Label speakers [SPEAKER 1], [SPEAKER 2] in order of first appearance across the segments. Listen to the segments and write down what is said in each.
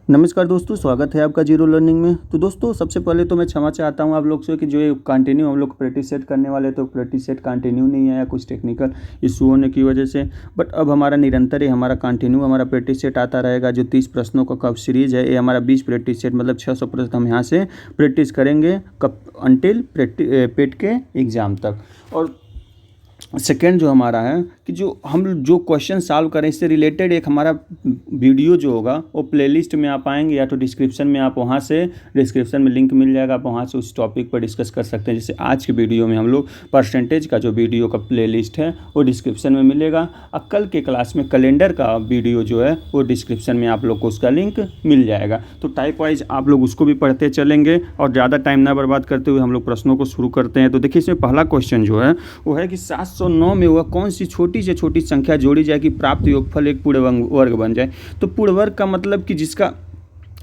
[SPEAKER 1] नमस्कार दोस्तों, स्वागत है आपका जीरो लर्निंग में। तो दोस्तों, सबसे पहले तो मैं क्षमा चाहता हूं आप लोग से कि जो ये कंटिन्यू हम लोग प्रैक्टिस सेट करने वाले तो प्रैक्टिस सेट कंटिन्यू नहीं आया कुछ टेक्निकल इशू होने की वजह से। बट अब हमारा निरंतर ही हमारा कंटिन्यू हमारा प्रैक्टिस सेट आता रहेगा। जो 30 प्रश्नों का कब सीरीज़ है, ये हमारा 20 प्रैक्टिस सेट मतलब 600 प्रश्न हम यहाँ से प्रैक्टिस करेंगे कब अंटिल पेट के एग्ज़ाम तक। और सेकेंड जो हमारा है कि जो हम जो क्वेश्चन सॉल्व करें इससे रिलेटेड एक हमारा वीडियो जो होगा वो प्लेलिस्ट में आप आएंगे या तो डिस्क्रिप्शन में, आप वहाँ से डिस्क्रिप्शन में लिंक मिल जाएगा, आप वहाँ से उस टॉपिक पर डिस्कस कर सकते हैं। जैसे आज के वीडियो में हम लोग परसेंटेज का जो वीडियो का प्लेलिस्ट है वो डिस्क्रिप्शन में मिलेगा, और कल के क्लास में कैलेंडर का वीडियो जो है वो डिस्क्रिप्शन में आप लोग को उसका लिंक मिल जाएगा। तो टाइप वाइज आप लोग उसको भी पढ़ते चलेंगे और ज़्यादा टाइम ना बर्बाद करते हुए हम लोग प्रश्नों को शुरू करते हैं। तो देखिए, इसमें पहला क्वेश्चन जो है वो है कि 709 में वह कौन सी छोटी से छोटी संख्या जोड़ी जाए कि प्राप्त योगफल एक पूर्ण वर्ग बन जाए। तो पूर्ण वर्ग का मतलब कि जिसका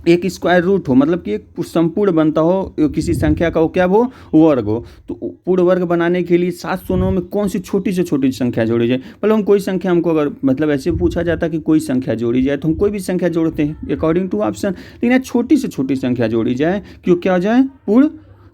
[SPEAKER 1] एक स्क्वायर रूट हो, मतलब कि एक संपूर्ण बनता हो किसी संख्या का, वो क्या वो वर्ग हो। तो पूर्ण वर्ग बनाने के लिए 709 में कौन सी छोटी से छोटी संख्या जोड़ी जाए। मतलब हम कोई संख्या, हमको अगर मतलब ऐसे पूछा जाता कि कोई संख्या जोड़ी जाए तो हम कोई भी संख्या जोड़ते हैं अकॉर्डिंग टू ऑप्शन, लेकिन छोटी से छोटी संख्या जोड़ी जाए क्यों क्या हो जाए पूर्ण,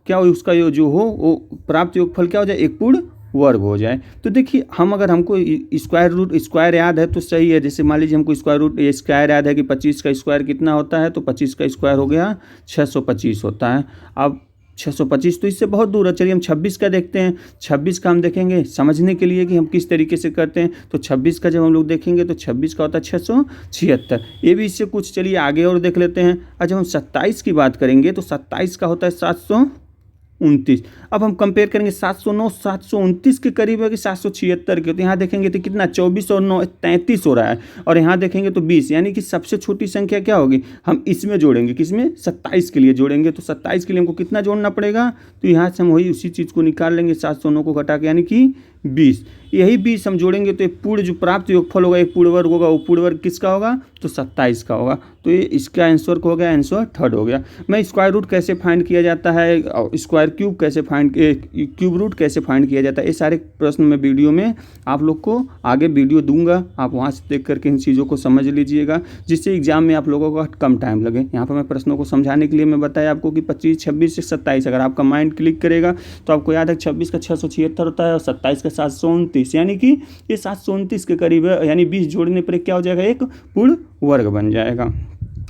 [SPEAKER 1] क्या उसका जो हो वो प्राप्त योगफल क्या हो जाए एक पूर्ण वर्ग हो जाए। तो देखिए, हमको स्क्वायर याद है तो सही है। जैसे मान लीजिए हमको स्क्वायर याद है कि 25 का स्क्वायर कितना होता है, तो 25 का स्क्वायर हो गया 625 होता है। अब 625 तो इससे बहुत दूर है। चलिए हम 26 का देखते हैं। 26 का हम देखेंगे समझने के लिए कि हम किस तरीके से करते हैं। तो 26 का जब हम लोग देखेंगे तो 26 का होता है 676। ये भी इससे कुछ चलिए आगे और देख लेते हैं। और जब हम 27 की बात करेंगे तो 27 का होता है 729। अब हम कंपेयर करेंगे 709 729 के करीब है कि 776 के। तो यहाँ देखेंगे तो कितना 24 और 9 33 हो रहा है, और यहाँ देखेंगे तो 20, यानी कि सबसे छोटी संख्या क्या होगी, हम इसमें जोड़ेंगे, किसमें 27 के लिए जोड़ेंगे। तो 27 के लिए हमको कितना जोड़ना पड़ेगा, तो यहाँ से हम वही उसी चीज़ को निकाल लेंगे 709 को घटा के, यानी कि 20। यही 20 हम जोड़ेंगे तो एक पूर्ण जो प्राप्त योगफल होगा एक पूर्ण वर्ग होगा, वो पूर्ण वर्ग किसका होगा, तो 27 का होगा। तो ये इसका आंसर हो गया, आंसर थर्ड हो गया। मैं स्क्वायर रूट कैसे फाइंड किया जाता है, स्क्वायर क्यूब कैसे क्यूब रूट कैसे फाइंड किया जाता है, ये सारे प्रश्न मैं वीडियो में आप लोग को आगे वीडियो दूंगा, आप वहाँ से देख करके इन चीज़ों को समझ लीजिएगा, जिससे एग्जाम में आप लोगों का कम टाइम लगे। यहाँ पर मैं प्रश्नों को समझाने के लिए मैं बताया आपको कि 25 26 से 27, अगर आपका माइंड क्लिक करेगा तो आपको याद है 26 का 676 होता है और 27 का 729, यानी कि ये 729 के करीब है, यानी 20 जोड़ने पर क्या हो जाएगा एक पूर्ण वर्ग बन जाएगा।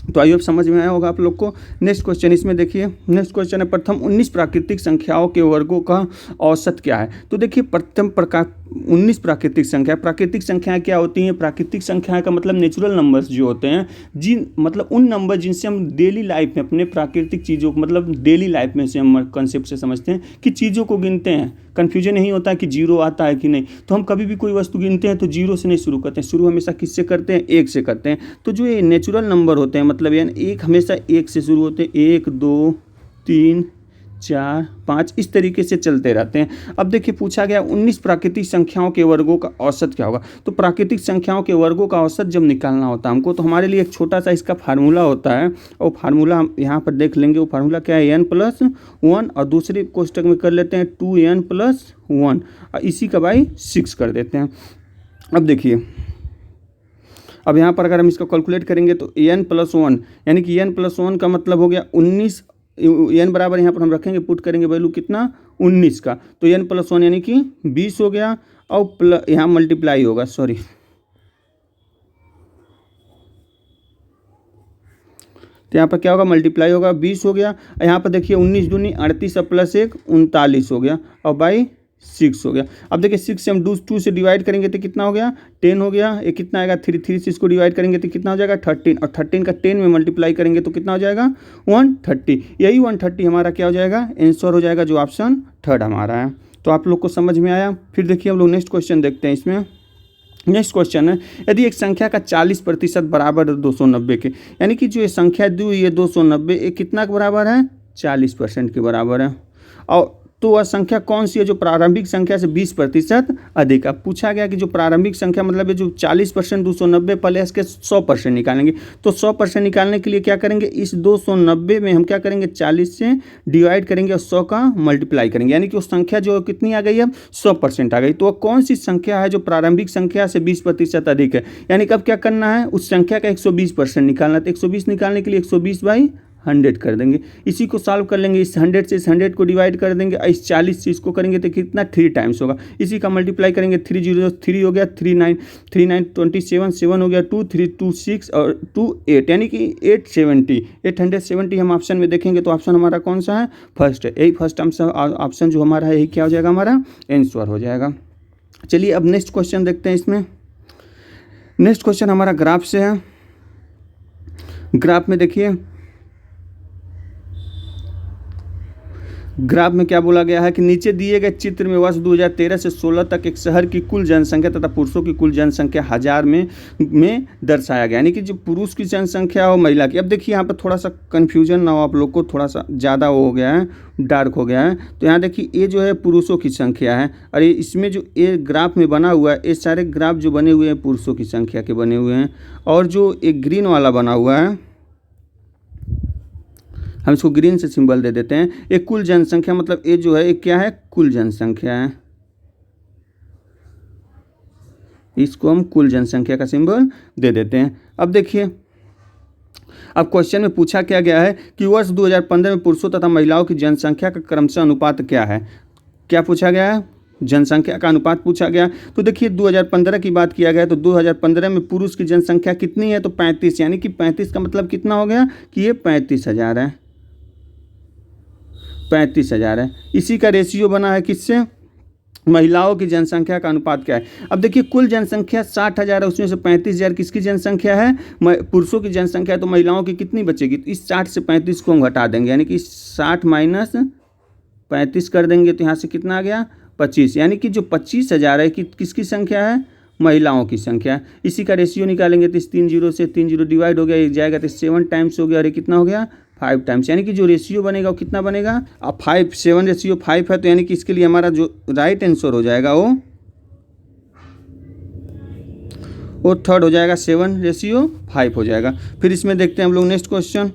[SPEAKER 1] तो आइए अब समझ में आया होगा आप लोग को। नेक्स्ट क्वेश्चन इसमें देखिए, नेक्स्ट क्वेश्चन है प्रथम 19 प्राकृतिक संख्याओं के वर्गों का औसत क्या है। तो देखिए, प्रथम प्रकार 19 प्राकृतिक संख्याएं क्या होती हैं। प्राकृतिक संख्याएं का मतलब नेचुरल नंबर्स जो होते हैं, जिन मतलब उन नंबर जिनसे हम डेली लाइफ में अपने प्राकृतिक चीज़ों को मतलब डेली लाइफ में से हम कंसेप्ट से समझते हैं कि चीज़ों को गिनते हैं। कन्फ्यूजन नहीं होता है कि जीरो आता है कि नहीं। तो हम कभी भी कोई वस्तु गिनते हैं तो जीरो से नहीं शुरू करते हैं, शुरू हमेशा किससे करते हैं, एक से करते हैं। तो जो ये नेचुरल नंबर होते हैं मतलब यानी एक हमेशा एक से शुरू होते हैं, 1 2 3 4 5 इस तरीके से चलते रहते हैं। अब देखिए, पूछा गया 19 प्राकृतिक संख्याओं के वर्गों का औसत क्या होगा। तो प्राकृतिक संख्याओं के वर्गों का औसत जब निकालना होता है हमको, तो हमारे लिए एक छोटा सा इसका फार्मूला होता है, और फार्मूला हम यहाँ पर देख लेंगे। वो फार्मूला क्या है, n+1, और दूसरे कोष्टक में कर लेते हैं 2n+1, और इसी का बाई 6 कर देते हैं। अब देखिए, अब यहाँ पर अगर हम इसको कैलकुलेट करेंगे तो n+1, यानी कि n+1 का मतलब हो गया 19। n बराबर यहाँ पर हम रखेंगे, पुट करेंगे वैल्यू कितना 19 का, तो n+1 यानी कि 20 हो गया, और यहाँ मल्टीप्लाई होगा, सॉरी तो यहाँ पर क्या होगा, मल्टीप्लाई होगा, 20 हो गया। यहाँ पर देखिए 19 दूनी 38 और +1 39 हो गया, और बाई 6 हो गया। अब देखिए 6 से हम 2 से डिवाइड करेंगे तो कितना हो गया, 10 हो गया। ये कितना आएगा, 3 से इसको डिवाइड करेंगे तो कितना हो जाएगा 13, और 13 का 10 में मल्टीप्लाई करेंगे तो कितना हो जाएगा 130। यही 130 हमारा क्या हो जाएगा, आंसर हो जाएगा, जो ऑप्शन थर्ड हमारा है। तो आप लोग को समझ में आया। फिर देखिए हम लोग नेक्स्ट क्वेश्चन देखते हैं। इसमें नेक्स्ट क्वेश्चन है, यदि एक संख्या का 40% बराबर है 290 के, यानी कि जो ये संख्या दी हुई है 290, ये कितना के बराबर है, 40% के बराबर है। और तो वह संख्या कौन सी है जो प्रारंभिक संख्या से 20% अधिक। अब पूछा गया कि जो प्रारंभिक संख्या मतलब है जो 40% 290 प्लस के 100% निकालेंगे, तो 100% निकालने के लिए क्या करेंगे, इस 290 में हम क्या करेंगे 40 से डिवाइड करेंगे और 100 का मल्टीप्लाई करेंगे, यानी कि वो संख्या जो कितनी आ गई है 100% आ गई। तो वह कौन सी संख्या है जो प्रारंभिक संख्या से 20% अधिक है, यानी कि अब क्या करना है उस संख्या का 120% निकालना। तो 120 निकालने के लिए 120/100 कर देंगे। इसी को सॉल्व कर लेंगे, इस 100 से इस 100 को डिवाइड कर देंगे, इस 40 से इसको करेंगे तो कितना 3 टाइम्स होगा। इसी का मल्टीप्लाई करेंगे, 3 0 3 हो गया, 3 9 3 9 27 7 हो गया, 2 3 2 6 और 2 8, यानी कि 870 हम ऑप्शन में देखेंगे तो ऑप्शन हमारा कौन सा है, फर्स्ट है। यही फर्स्ट ऑप्शन जो हमारा है यही क्या हो जाएगा, हमारा आंसर हो जाएगा। चलिए अब नेक्स्ट क्वेश्चन देखते हैं। इसमें नेक्स्ट क्वेश्चन हमारा ग्राफ से है। ग्राफ में देखिए, ग्राफ में क्या बोला गया है कि नीचे दिए गए चित्र में वर्ष 2013 से 16 तक एक शहर की कुल जनसंख्या तथा पुरुषों की कुल जनसंख्या हजार में दर्शाया गया, यानी कि जो पुरुष की जनसंख्या हो महिला की। अब देखिए यहाँ पर थोड़ा सा कन्फ्यूजन ना हो आप लोग को, थोड़ा सा ज़्यादा हो गया है, डार्क हो गया है। तो यहाँ देखिए ये जो है पुरुषों की संख्या है और ये इसमें जो ये ग्राफ में बना हुआ है ये सारे ग्राफ जो बने हुए हैं पुरुषों की संख्या के बने हुए हैं। और जो एक ग्रीन वाला बना हुआ है हम इसको ग्रीन से सिंबल दे देते हैं। एक कुल जनसंख्या मतलब ये जो है एक क्या है, कुल जनसंख्या है, इसको हम कुल जनसंख्या का सिंबल दे देते हैं। अब देखिए, अब क्वेश्चन में पूछा क्या गया है कि वर्ष 2015 में पुरुषों तथा महिलाओं की जनसंख्या का क्रमशः अनुपात क्या है। क्या पूछा गया है, जनसंख्या का अनुपात पूछा गया। तो देखिए 2015 की बात किया गया तो 2015 में पुरुष की जनसंख्या कितनी है, तो 35, यानी कि 35 का मतलब कितना हो गया कि ये 35,000 है, 35,000 है। इसी का रेशियो बना है किससे, महिलाओं की जनसंख्या का अनुपात क्या है। अब देखिए कुल जनसंख्या 60,000 है, उसमें से 35,000 किसकी जनसंख्या है, पुरुषों की जनसंख्या है। तो महिलाओं की कितनी बचेगी, तो इस 60 से 35 को हम घटा देंगे, यानी कि 60 माइनस 35 कर देंगे तो यहाँ से कितना आ गया 25, यानी कि जो 25,000 है कि किसकी संख्या है, महिलाओं की संख्या। इसी का रेशियो निकालेंगे तो इस 3 0 से 3 0 डिवाइड हो गया, एक जाएगा तो 7 टाइम्स हो गया और ये कितना हो गया 5 टाइम्स, यानी कि जो रेशियो बनेगा वो कितना बनेगा, अब 7 रेशियो 5 है, तो यानी कि इसके लिए हमारा जो राइट आंसर हो जाएगा वो थर्ड हो जाएगा, 7:5 हो जाएगा। फिर इसमें देखते हैं हम लोग नेक्स्ट क्वेश्चन।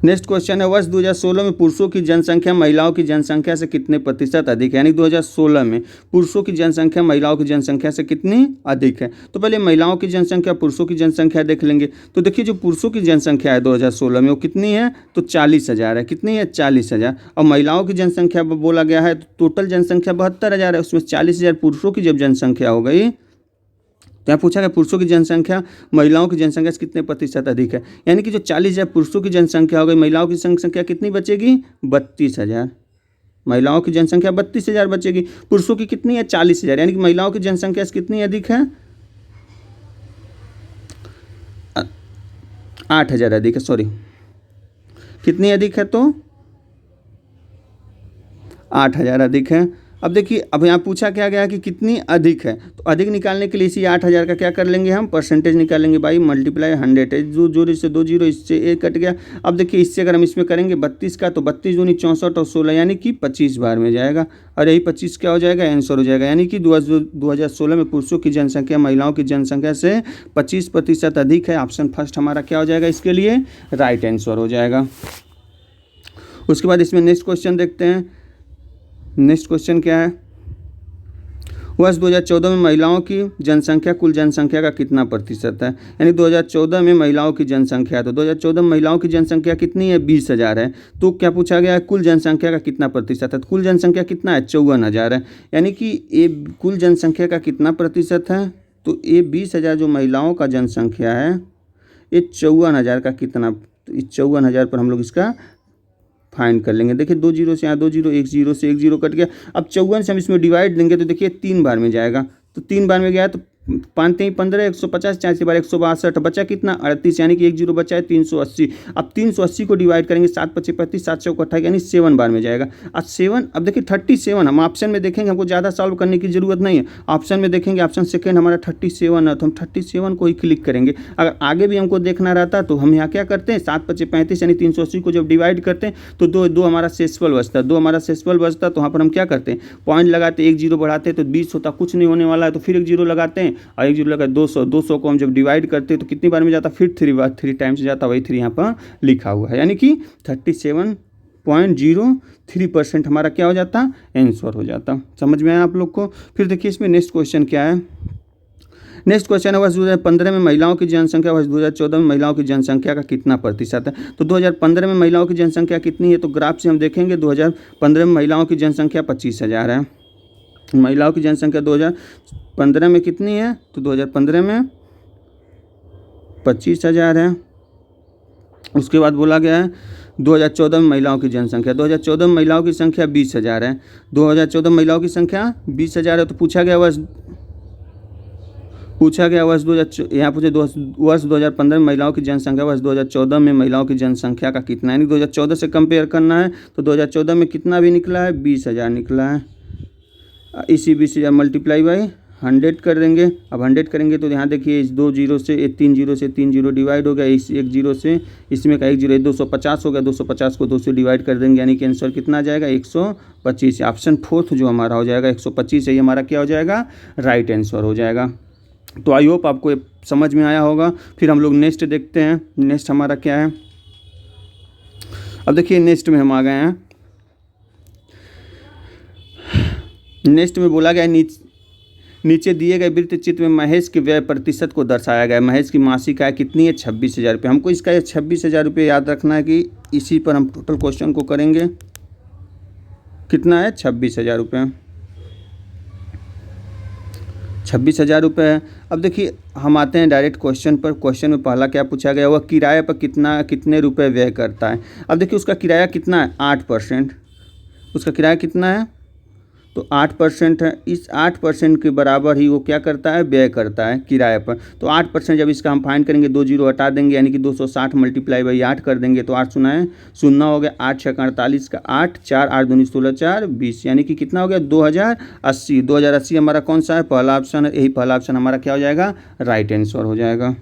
[SPEAKER 1] नेक्स्ट क्वेश्चन है वर्ष 2016 में पुरुषों की जनसंख्या महिलाओं की जनसंख्या से कितने प्रतिशत अधिक है, यानी 2016 में पुरुषों की जनसंख्या महिलाओं की जनसंख्या से कितनी अधिक है। तो पहले महिलाओं की जनसंख्या पुरुषों की जनसंख्या देख लेंगे। तो देखिए जो पुरुषों की जनसंख्या है 2016 में वो कितनी है, तो 40,000 है, कितनी है 40,000। और महिलाओं की जनसंख्या बोला गया है तो टोटल जनसंख्या 72,000 है, उसमें 40,000 पुरुषों की जब जनसंख्या हो गई तो यहाँ पूछा गया पुरुषों की जनसंख्या महिलाओं की जनसंख्या से कितने प्रतिशत अधिक है, यानी कि जो 40,000 पुरुषों की जनसंख्या हो गई, महिलाओं की जनसंख्या कितनी बचेगी 32,000, महिलाओं की जनसंख्या 32,000 बचेगी। पुरुषों की कितनी है 40,000, यानी कि महिलाओं की जनसंख्या से कितनी अधिक है 8,000 अधिक है, सॉरी कितनी अधिक है तो 8,000 अधिक है। अब देखिए अब यहाँ पूछा क्या गया कि कितनी अधिक है, तो अधिक निकालने के लिए इसी 8,000 का क्या कर लेंगे हम परसेंटेज निकालेंगे बाई मल्टीप्लाई 100 है, जो जोड़ इससे 2 0 इससे 1 कट गया। अब देखिए इससे अगर हम इसमें करेंगे 32 का तो 32 दूनी 64 और 16 यानी कि 25 बार में जाएगा और यही 25 क्या हो जाएगा आंसर हो जाएगा, यानी कि 2016 में पुरुषों की जनसंख्या महिलाओं की जनसंख्या से 25% अधिक है। ऑप्शन फर्स्ट हमारा क्या हो जाएगा, इसके लिए राइट आंसर हो जाएगा। उसके बाद इसमें नेक्स्ट क्वेश्चन देखते हैं। नेक्स्ट क्वेश्चन क्या है, वर्ष 2014 में महिलाओं की जनसंख्या कुल जनसंख्या का कितना प्रतिशत है, यानी 2014 में महिलाओं की जनसंख्या है तो 2014 में महिलाओं की जनसंख्या कितनी है 20,000 है। तो क्या पूछा गया है कुल जनसंख्या का कितना प्रतिशत है, तो कुल जनसंख्या कितना है 54,000 है, यानी कि ये कुल जनसंख्या का कितना प्रतिशत है, तो ये 20,000 जो महिलाओं का जनसंख्या है ये 54,000 का कितना, तो इस 54,000 पर हम लोग इसका फाइंड कर लेंगे। देखिए 2 0 से यहाँ 2 0 1 0 से 1 0 कट गया। अब 54 से हम इसमें डिवाइड देंगे तो देखिए 3 बार में जाएगा, तो 3 बार में गया तो 5 3 15, 150, 40 बार 162, बचा कितना 38, यानी कि 1 जीरो बचा है 380। अब 380 को डिवाइड करेंगे 7 25 35, 7 चौक 28, यानी 7 बार में जाएगा। अब देखिए 37, हम ऑप्शन में देखेंगे, हमको ज़्यादा सॉल्व करने की जरूरत नहीं है। ऑप्शन में देखेंगे, ऑप्शन सेकेंड हमारा 37 है, तो हम 37 को ही क्लिक करेंगे। अगर आगे भी हमको देखना रहता तो हम यहाँ क्या करते हैं, 7 25 35 यानी 380 को जब डिवाइड करते हैं तो दो हमारा शेषफल बचता है, 2 हमारा शेषफल बचता है। तो वहाँ पर हम क्या करते हैं, पॉइंट लगाते, 1 जीरो बढ़ाते हैं तो 20 होता, कुछ नहीं होने वाला है, तो फिर 1 जीरो लगाते हैं और 1 जीरो लगा 200, 200 को हम जब डिवाइड करते हैं तो कितनी बार में जाता, फिर 3 टाइम्स जाता, वही 3 यहाँ पर लिखा हुआ है, यानी कि 37.03% हमारा क्या हो जाता, आंसर हो जाता। समझ में आया आप लोग को। फिर देखिए इसमें नेक्स्ट क्वेश्चन क्या है। नेक्स्ट क्वेश्चन है, वर्ष 2015 में महिलाओं की जनसंख्या वर्ष 2014 में महिलाओं की जनसंख्या का कितना प्रतिशत है। तो 2015 में महिलाओं की जनसंख्या कितनी है, तो ग्राफ से हम देखेंगे 2015 में महिलाओं की जनसंख्या 25,000 है। महिलाओं की जनसंख्या 2015 में कितनी है, तो 2015 में 25,000 है। उसके बाद बोला गया है 2014 में महिलाओं की जनसंख्या, 2014 में महिलाओं की संख्या 20,000 है। 2014 में महिलाओं की संख्या 20,000 है, तो पूछा गया वर्ष 2015 में महिलाओं की जनसंख्या वर्ष 2014 में महिलाओं की जनसंख्या का कितना, यानी 2014 से कंपेयर करना है। तो 2014 में कितना भी निकला है, 20,000 निकला है। इसी 20,000 मल्टीप्लाई बाई 100 कर देंगे। अब 100 करेंगे तो यहाँ देखिए इस 2 जीरो से 3 जीरो से 3 जीरो डिवाइड हो गया, इस 1 जीरो से इसमें का 1 जीरो 250 हो गया, 250 को 2 से डिवाइड कर देंगे, यानी कि आंसर कितना आ जाएगा 125। ऑप्शन फोर्थ जो हमारा हो जाएगा 125 है, ये हमारा क्या हो जाएगा, राइट आंसर हो जाएगा। तो आई होप आपको समझ में आया होगा। फिर हम लोग नेक्स्ट देखते हैं, नेक्स्ट हमारा क्या है। अब देखिए नेक्स्ट में हम आ गए हैं। नेक्स्ट में बोला गया नीचे दिए गए वृत्त चित्र में महेश के व्यय प्रतिशत को दर्शाया गया है। महेश की मासिक आय कितनी है, 26,000 रुपये। हमको इसका 26,000 रुपये याद रखना है कि इसी पर हम टोटल क्वेश्चन को करेंगे। कितना है, 26,000 रुपये, 26,000 रुपये है। अब देखिए हम आते हैं डायरेक्ट क्वेश्चन पर। क्वेश्चन में पहला क्या पूछा गया, वह किराए पर कितने रुपए व्यय करता है। अब देखिए उसका किराया कितना है, 8%। उसका किराया कितना है, तो 8% है। इस 8% के बराबर ही वो क्या करता है, व्यय करता है किराए पर। तो 8% जब इसका हम फाइंड करेंगे, 2 जीरो हटा देंगे, यानी कि 260 मल्टीप्लाई बाई 8 कर देंगे, तो 8 सुना है 0 हो गया, 8 6 48 का 8, 4 8 दूनी 16, 4 20, यानी कि कितना हो गया 2080। 2080 हमारा कौन सा है, पहला ऑप्शन है। यही पहला ऑप्शन हमारा क्या हो जाएगा, राइट आंसर हो जाएगा।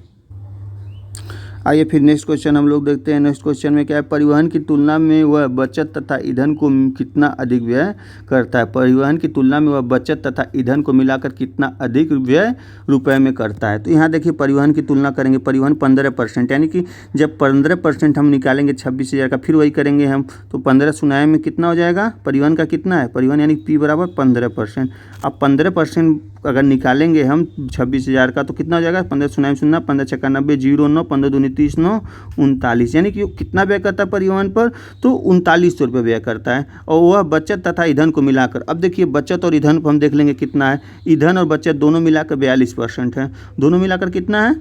[SPEAKER 1] आइए फिर नेक्स्ट क्वेश्चन हम लोग देखते हैं। नेक्स्ट क्वेश्चन में क्या है, परिवहन की तुलना में वह बचत तथा ईंधन को कितना अधिक व्यय करता है। परिवहन की तुलना में वह बचत तथा ईंधन को मिलाकर कितना अधिक व्यय रुपए में करता है। तो यहाँ देखिए परिवहन की तुलना करेंगे, परिवहन 15%, यानी कि जब 15% हम निकालेंगे 26,000 का, फिर वही करेंगे हम, तो 15 सुनाए में कितना हो जाएगा, परिवहन का कितना है, परिवहन यानी P बराबर 15%। अब 15% अगर निकालेंगे हम 26,000 का, तो कितना हो जाएगा, 15 सुनाए में 0, 15 छक्का 90, 0 9, 15 दूनी 30, 9 39, यानी कि कितना व्यय करता है परिवहन पर, तो 3900 रुपये व्यय करता है। और वह बचत तथा ईंधन को मिलाकर, अब देखिए बचत और ईंधन को हम देख लेंगे कितना है। ईंधन और बचत दोनों मिलाकर 42% है। दोनों मिलाकर कितना है,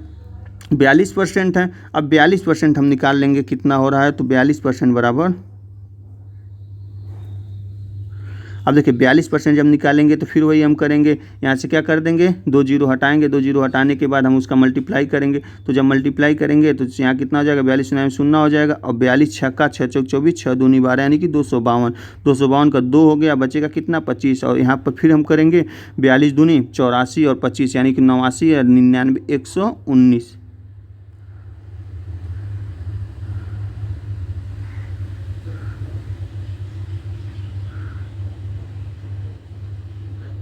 [SPEAKER 1] 42% है। अब 42% हम निकाल लेंगे कितना हो रहा है, तो 42% बराबर, अब देखिए 42% जब निकालेंगे तो फिर वही हम करेंगे, यहाँ से क्या कर देंगे, 2 जीरो हटाएंगे, 2 जीरो हटाने के बाद हम उसका मल्टीप्लाई करेंगे। तो जब मल्टीप्लाई करेंगे तो यहाँ कितना हो जाएगा, 42 में 0 हो जाएगा। और 42 छक्का 6 चौक 24, 6 दूनी 12, यानी कि 252। 252 का 2 हो गया, बचेगा कितना 25। और यहाँ पर फिर हम करेंगे 42 दूनी 84 और 25, यानी कि 89 और 99, 119।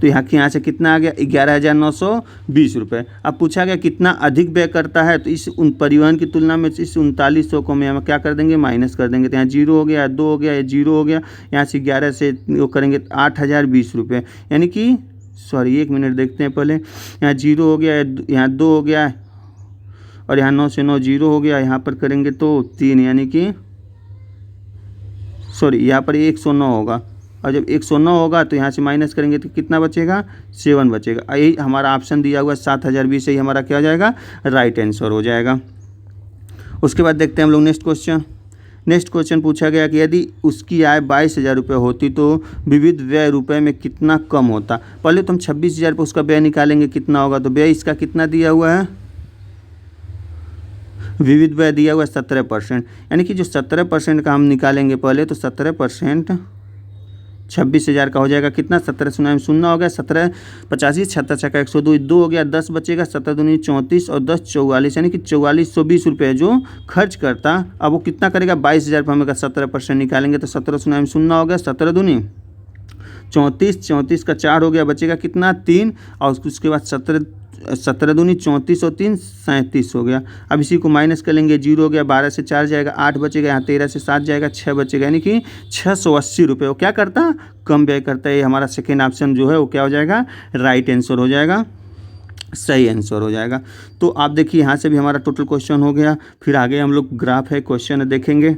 [SPEAKER 1] तो यहाँ से कितना आ गया, 11,920 रुपये। अब पूछा गया कितना अधिक व्यय करता है, तो इस परिवहन की तुलना में इस 3900 को हम क्या कर देंगे, माइनस कर देंगे। तो यहाँ 0 हो गया, 2 हो गया, ये 0 हो गया, यहाँ से 11 से वो करेंगे 8,020 रुपये, यानी कि सॉरी 1 मिनट देखते हैं पहले। यहाँ 0 हो गया, यहाँ 2 हो गया, और यहाँ 9 से 9 0 हो गया। यहाँ पर करेंगे तो 3, यानी कि सॉरी यहाँ पर 109 होगा। और जब 109 होगा तो यहाँ से माइनस करेंगे तो कितना बचेगा, 7 बचेगा। यही हमारा ऑप्शन दिया हुआ 7,020, यही हमारा क्या हो जाएगा, राइट आंसर हो जाएगा। उसके बाद देखते हैं हम लोग नेक्स्ट क्वेश्चन। नेक्स्ट क्वेश्चन पूछा गया कि यदि उसकी आय 22,000 रुपये होती तो विविध व्यय रुपये में कितना कम होता। पहले तो हम 26,000 पर उसका व्यय निकालेंगे, कितना होगा, तो व्यय इसका कितना दिया हुआ है, विविध व्यय दिया हुआ है 17%, यानी कि जो 17% का हम निकालेंगे पहले, तो 17% 26,000 का हो जाएगा कितना, 17 शून्य शून्य हो गया, 17 85 छत्तर छक्का 102 2 हो गया, 10 बचेगा, 17 दूनी 34 और 10 44, यानी कि 4420 रुपये जो खर्च करता। अब वो कितना करेगा, 22,000 पर हम अगर 17% निकालेंगे तो 17 शून्य शून्य हो गया, 17 दूनी 34 34 का 4 हो गया, बचेगा कितना 3, और उसके बाद 17 दूनी 34 और 3 37 हो गया। अब इसी को माइनस कर लेंगे, 0 हो गया, 12 से 4 जाएगा, 8 बचेगा, यहाँ 13 से 7 जाएगा, 6 बचेगा, यानी कि 680 रुपये वो क्या करता, कम व्यय करता है। ये हमारा सेकेंड ऑप्शन जो है वो क्या हो जाएगा, राइट आंसर हो जाएगा, सही आंसर हो जाएगा। तो आप देखिए यहाँ से भी हमारा टोटल क्वेश्चन हो गया। फिर आगे हम लोग ग्राफ है क्वेश्चन देखेंगे,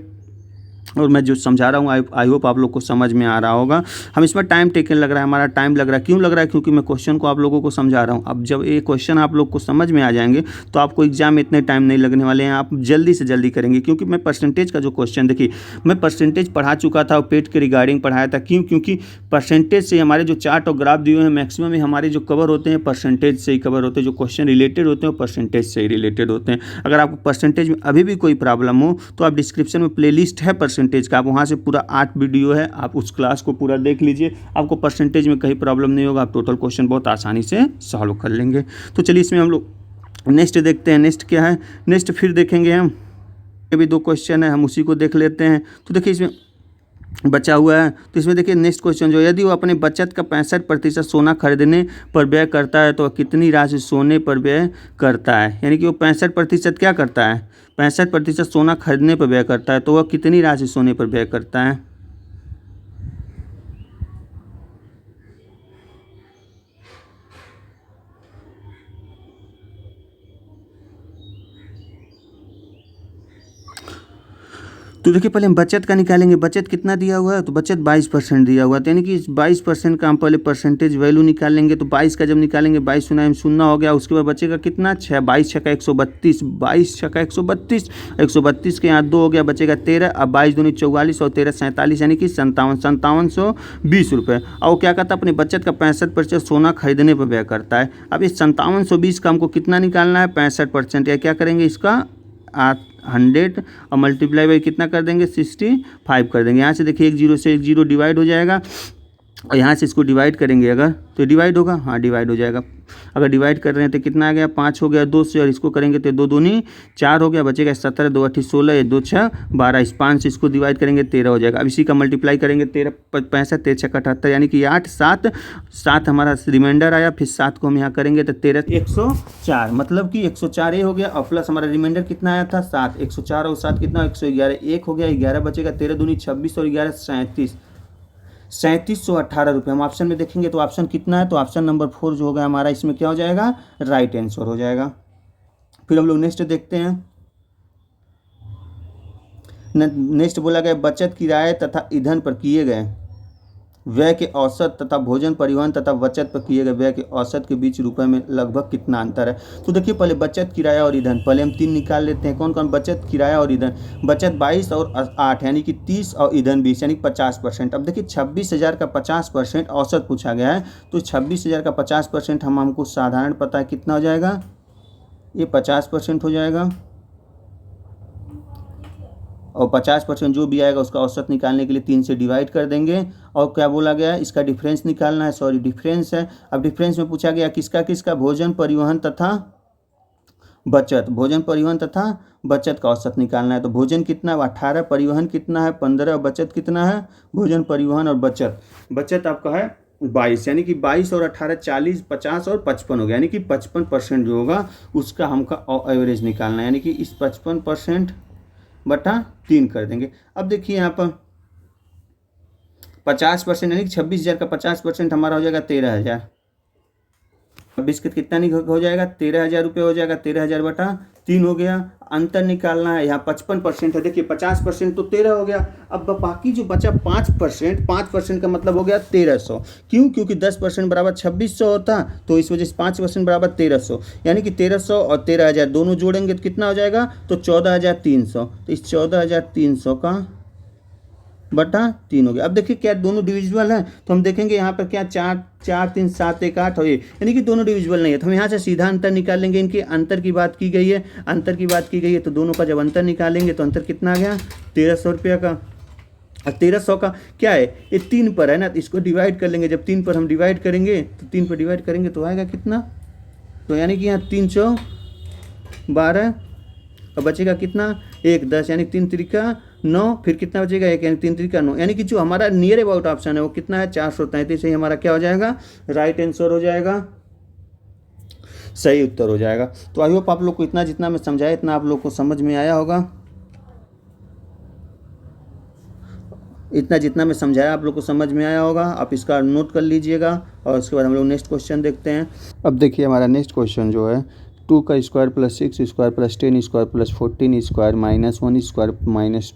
[SPEAKER 1] और मैं जो समझा रहा हूँ आई होप आप लोग को समझ में आ रहा होगा। हम इसमें टाइम टेकन लग रहा है, हमारा टाइम लग रहा है, क्यों लग रहा है, क्योंकि मैं क्वेश्चन को आप लोगों को समझा रहा हूँ। अब जब ये क्वेश्चन आप लोग को समझ में आ जाएंगे तो आपको एग्जाम में इतने टाइम नहीं लगने वाले हैं, आप जल्दी से जल्दी करेंगे। क्योंकि मैं परसेंटेज का जो क्वेश्चन, देखिए मैं परसेंटेज पढ़ा चुका था और पेट के रिगार्डिंग पढ़ाया था। क्यों, क्योंकि परसेंटेज से हमारे जो चार्ट और ग्राफ दिए हुए हैं मैक्सिमम हमारे जो कवर होते हैं परसेंटेज से ही कवर होते हैं, जो क्वेश्चन रिलेटेड होते हैं वो परसेंटेज से ही रिलेटेड होते हैं। अगर आपको परसेंटेज में अभी भी कोई प्रॉब्लम हो तो आप डिस्क्रिप्शन में प्लेलिस्ट है परसेंटेज का, आप वहाँ से पूरा 8 वीडियो है, आप उस क्लास को पूरा देख लीजिए, आपको परसेंटेज में कहीं प्रॉब्लम नहीं होगा, आप टोटल क्वेश्चन बहुत आसानी से सॉल्व कर लेंगे। तो चलिए इसमें हम लोग नेक्स्ट देखते हैं। नेक्स्ट क्या है, नेक्स्ट फिर देखेंगे हम, ये भी 2 क्वेश्चन है, हम उसी को देख लेते हैं। तो देखिए इसमें बचा हुआ है, तो इसमें देखिए नेक्स्ट क्वेश्चन जो, यदि वो अपने बचत का 65% सोना खरीदने पर व्यय करता है तो वह कितनी राशि सोने पर व्यय करता है। यानी कि वो 65% क्या करता है, 65% सोना खरीदने पर व्यय करता है, तो वह कितनी राशि सोने पर व्यय करता है। तो देखिए पहले हम बचत का निकालेंगे, बचत कितना दिया हुआ है, तो बचत 22% दिया हुआ है, तो यानी कि इस 22% का हम पहले परसेंटेज वैल्यू निकालेंगे। तो 22 का जब निकालेंगे 22 शून्य शून्य हो गया, उसके बाद बचेगा कितना 6, 22 छक्का 132, 22 छक्का 132, 132 के यहाँ 2 हो गया, बचेगा 13, अब 22 दूनी 44 और 13 47, यानी कि 5720 रुपये। और वो क्या करता है, अपनी बचत का 65% सोना खरीदने पर व्यय करता है। अब इस 5720 का हमको कितना निकालना है, 65%, या क्या करेंगे इसका 100 और मल्टीप्लाई बाई कितना कर देंगे 65 कर देंगे। यहाँ से देखिए 1 0 से 1 0 डिवाइड हो जाएगा, और यहाँ से इसको डिवाइड करेंगे अगर तो डिवाइड होगा, हाँ डिवाइड हो जाएगा। अगर डिवाइड कर रहे हैं तो कितना आ गया 5 हो गया 2 से, और इसको करेंगे तो 2 दूनी 4 हो गया, बचेगा 17, 2 8 16, 2 6 12, इस 5 से इसको डिवाइड करेंगे 13 हो जाएगा। अब इसी का मल्टीप्लाई करेंगे 13 65 13 6 78, यानी कि 8 7 7 हमारा रिमाइंडर आया, फिर 7 को हम यहाँ करेंगे तो 13 104, मतलब कि 104 ये हो गया, और प्लस हमारा रिमाइंडर कितना आया था 7, 104 और 7 कितना 111, 1 हो गया 11 बचेगा, 13 दूनी 26 और 11 37, 3718 रुपये। हम ऑप्शन में देखेंगे तो ऑप्शन कितना है, तो ऑप्शन नंबर 4 जो होगा हमारा, इसमें क्या हो जाएगा, राइट आंसर हो जाएगा। फिर हम लोग नेक्स्ट देखते हैं। नेक्स्ट बोला गया बचत किराए तथा ईंधन पर किए गए व्यय के औसत तथा भोजन परिवहन तथा बचत पर किए गए व्यय के औसत के बीच रुपए में लगभग कितना अंतर है। तो देखिए पहले बचत किराया और ईंधन, पहले हम 3 निकाल लेते हैं। कौन कौन, बचत किराया और ईंधन, बचत 22 और 8 यानी कि 30 और ईंधन 20 यानी 50%। अब देखिए 26,000 का 50% औसत पूछा गया है, तो 26,000 का 50% हमको साधारण पता है कितना हो जाएगा, ये 50% हो जाएगा, और 50% जो भी आएगा उसका औसत निकालने के लिए 3 से डिवाइड कर देंगे। और क्या बोला गया है, इसका डिफरेंस निकालना है, सॉरी डिफरेंस है। अब डिफरेंस में पूछा गया किसका किसका, भोजन परिवहन तथा बचत, भोजन परिवहन तथा बचत का औसत निकालना है। तो भोजन कितना है 18, परिवहन कितना है 15, बचत कितना है, भोजन परिवहन और बचत आपका है 22, यानी कि 22 और 18 40 50 और 55 हो गया, यानी कि 55% जो होगा उसका हमका एवरेज निकालना है, यानी कि इस 55% बटा 3 कर देंगे। अब देखिए यहाँ पर 50% यानी कि 26,000 का 50% हमारा हो जाएगा 13,000, 26 का कितना नहीं हो जाएगा 13,000 रुपये हो जाएगा, 13,000 बटा 3 हो गया। अंतर निकालना है। यहाँ 55% है, देखिए 50% तो 13 हो गया। अब बाकी जो बचा 5%, 5% का मतलब हो गया 1300। क्यों? क्योंकि 10% बराबर 2600 होता, तो इस वजह से 5% बराबर 1300, यानी कि 1300 और 13,000 दोनों जोड़ेंगे तो कितना हो जाएगा? तो 14,300। तो इस 14,300 का बटा 3 हो गया। अब देखिए क्या दोनों डिविजिबल हैं, तो हम देखेंगे यहाँ पर क्या 4 4 3 7 1 8 हो, ये यानी कि दोनों डिविजिबल नहीं है, तो हम यहाँ से सीधा अंतर निकाल लेंगे। इनके अंतर की बात की गई है, अंतर की बात की गई है, तो दोनों का जब अंतर निकालेंगे तो अंतर कितना आ गया? 1,300 रुपये का। और 1,300 का क्या है? ये 3 पर है ना, तो इसको डिवाइड कर लेंगे। जब 3 पर हम डिवाइड करेंगे तो 3 पर डिवाइड करेंगे तो आएगा कितना? तो यानी कि यहाँ 3 चौ 12 और बचेगा कितना? 1 10, यानी 3 त्रिका 9, फिर कितना बचेगा? 1, यानी 3 त्रिका 9, यानी कि जो हमारा नियर अबाउट ऑप्शन है वो कितना है? 433। ही हमारा क्या हो जाएगा? राइट आंसर हो जाएगा, सही उत्तर हो जाएगा। तो आई होप आप लोग को इतना जितना मैं समझाया इतना आप लोग को समझ में आया होगा। इतना जितना मैं समझाया आप लोग को समझ में आया होगा। आप इसका नोट कर लीजिएगा और उसके बाद हम लोग नेक्स्ट क्वेश्चन देखते हैं। अब देखिए हमारा नेक्स्ट क्वेश्चन जो है 2 का square plus 6 square plus 10 square plus 14 square minus 1 square minus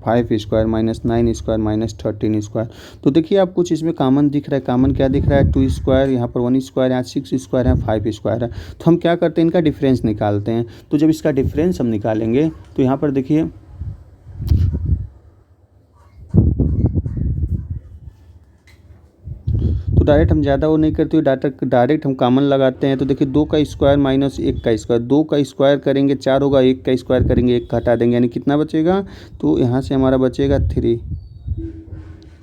[SPEAKER 1] 5 square minus 9 square minus 13 square. तो देखिए आप कुछ इसमें कॉमन दिख रहा है। कॉमन क्या दिख रहा है? 2 स्क्वायर, यहाँ पर 1 स्क्वायर, यहाँ 6 स्क्वायर है, 5 स्क्वायर है। तो हम क्या करते हैं? इनका डिफरेंस निकालते हैं। तो जब इसका डिफरेंस हम निकालेंगे तो यहाँ पर देखिए तो डायरेक्ट हम ज़्यादा वो नहीं करते हुए डायरेक्ट हम कॉमन लगाते हैं। तो देखिए 2 का स्क्वायर माइनस 1 का स्क्वायर, 2 का स्क्वायर करेंगे 4 होगा, 1 का स्क्वायर करेंगे 1 घटा देंगे, यानी कितना बचेगा? तो यहाँ से हमारा बचेगा 3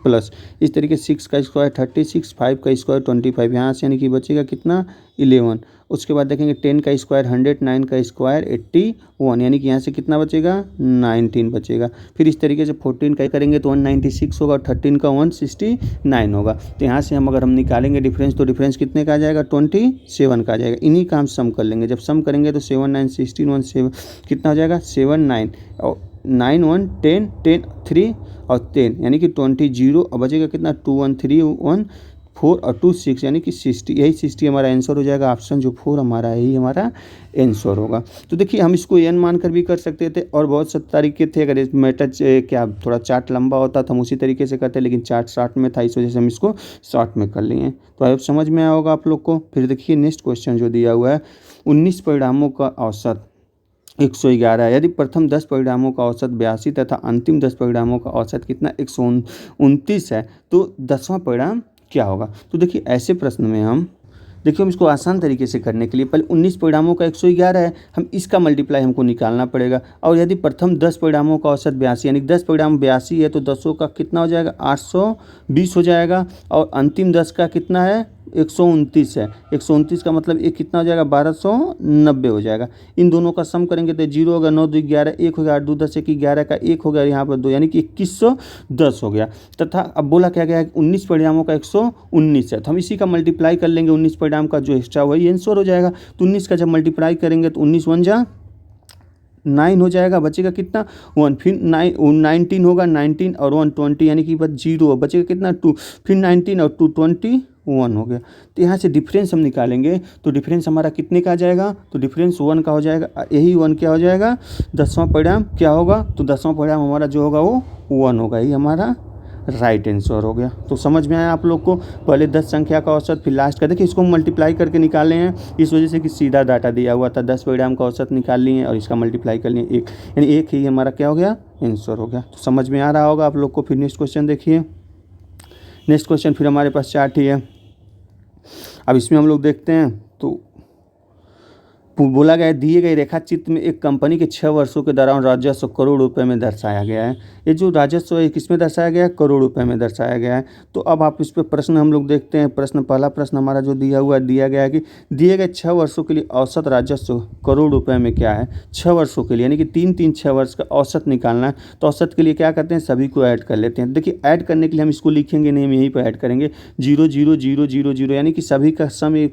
[SPEAKER 1] प्लस इस तरीके 6 का स्क्वायर 36, 5 का स्क्वायर 25, यहाँ से यानी कि बचेगा कितना? 11। उसके बाद देखेंगे 10 का स्क्वायर 100, 9 का स्क्वायर 81, यानी कि यहाँ से कितना बचेगा? 19 बचेगा। फिर इस तरीके से 14 का करेंगे तो 196 होगा और 13 का 169 होगा। तो यहाँ से हम अगर हम निकालेंगे डिफरेंस तो डिफरेंस कितने का आ जाएगा? 27 का आ जाएगा। इन्हीं का हम सम कर लेंगे। जब सम करेंगे तो 7 9 16 1 7 कितना हो जाएगा? 7 9 और 9 1 10 10 3 और 10, यानी कि 20 0 और बचेगा कितना? 2 1 3 1 4 और 2 6, यानी कि 60। यही 60 हमारा आंसर हो जाएगा। ऑप्शन जो 4 हमारा यही हमारा आंसर होगा। तो देखिए हम इसको n मानकर भी कर सकते थे और बहुत से तरीके थे। अगर इस मैटर क्या थोड़ा चार्ट लंबा होता तो हम उसी तरीके से करते, लेकिन चार्ट शॉर्ट में था, इस वजह से हम इसको शॉर्ट में कर लिए। तो आई होप समझ में आया होगा आप लोग को। फिर देखिए नेक्स्ट क्वेश्चन जो दिया हुआ है 19 परिणामों का औसत 111 है। यदि प्रथम 10 परिणामों का औसत 82 तथा अंतिम 10 परिणामों का औसत कितना? 129 है, तो 10वां परिणाम क्या होगा? तो देखिए ऐसे प्रश्न में हम इसको आसान तरीके से करने के लिए पहले 19 परिणामों का 111 है, हम इसका मल्टीप्लाई हमको निकालना पड़ेगा। और यदि प्रथम 10 परिणामों का औसत 82, यानी 10 परिणाम 82 है, तो 10 का कितना हो जाएगा? 820 हो जाएगा। और अंतिम 10 का कितना है? 129 है। 129 का मतलब ये कितना हो जाएगा? 1290 हो जाएगा। इन दोनों का सम करेंगे तो 0 होगा, 9 2 11, 1 हो गया, 8 2 10, 1 11 का 1 हो गया, यहाँ पर 2, यानी कि 2110 हो गया। तथा अब बोला क्या गया है? 19 परिणामों का 119 है, तो हम इसी का मल्टीप्लाई कर लेंगे। 19 परिणाम का जो एक्स्ट्रा वही आंसर हो जाएगा। तो 19 का जब मल्टीप्लाई करेंगे तो 19 1 जा 9 हो जाएगा, बचेगा कितना? 1, फिर 19 होगा, 19 और 1 20, यानी कि बस 0, बचेगा कितना? 2, फिर 19 और 2 21 हो गया। तो यहाँ से डिफरेंस हम निकालेंगे तो डिफरेंस हमारा कितने का आ जाएगा? तो डिफरेंस 1 का हो जाएगा। यही 1 क्या हो जाएगा? 10वां परिणाम क्या होगा? तो 10वां परिणाम हमारा जो होगा वो 1 होगा। यही हमारा राइट आंसर हो गया। तो समझ में आया आप लोग को? पहले 10 संख्या का औसत, फिर लास्ट का। देखिए इसको हम मल्टीप्लाई करके निकाले हैं, इस वजह से कि सीधा डाटा दिया हुआ था। 10 परिणाम का औसत निकाल लिए और इसका मल्टीप्लाई कर लिए 1, यानी 1 ही हमारा क्या हो गया? आंसर हो गया। तो समझ में आ रहा होगा आप लोग को। फिर नेक्स्ट क्वेश्चन देखिए। नेक्स्ट क्वेश्चन फिर हमारे पास चार्ट ही है। अब इसमें हम लोग देखते हैं तो बोला गया है दिए गए रेखा चित्र में एक कंपनी के 6 वर्षों के दौरान राजस्व करोड़ रुपए में दर्शाया गया है। ये जो राजस्व है किस में दर्शाया गया है? करोड़ रुपए में दर्शाया गया है। तो अब आप इस पर प्रश्न हम लोग देखते हैं। पहला प्रश्न हमारा जो दिया हुआ है, दिया गया है कि दिए गए 6 वर्षों के लिए औसत राजस्व करोड़ रुपए में क्या है? 6 वर्षों के लिए, यानी कि 3 6 वर्ष का औसत निकालना है। तो औसत के लिए क्या करते हैं? सभी को ऐड कर लेते हैं। देखिए ऐड करने के लिए हम इसको लिखेंगे नहीं, हम यहीं पर ऐड करेंगे 0 0 0 0 0, यानी कि सभी का सम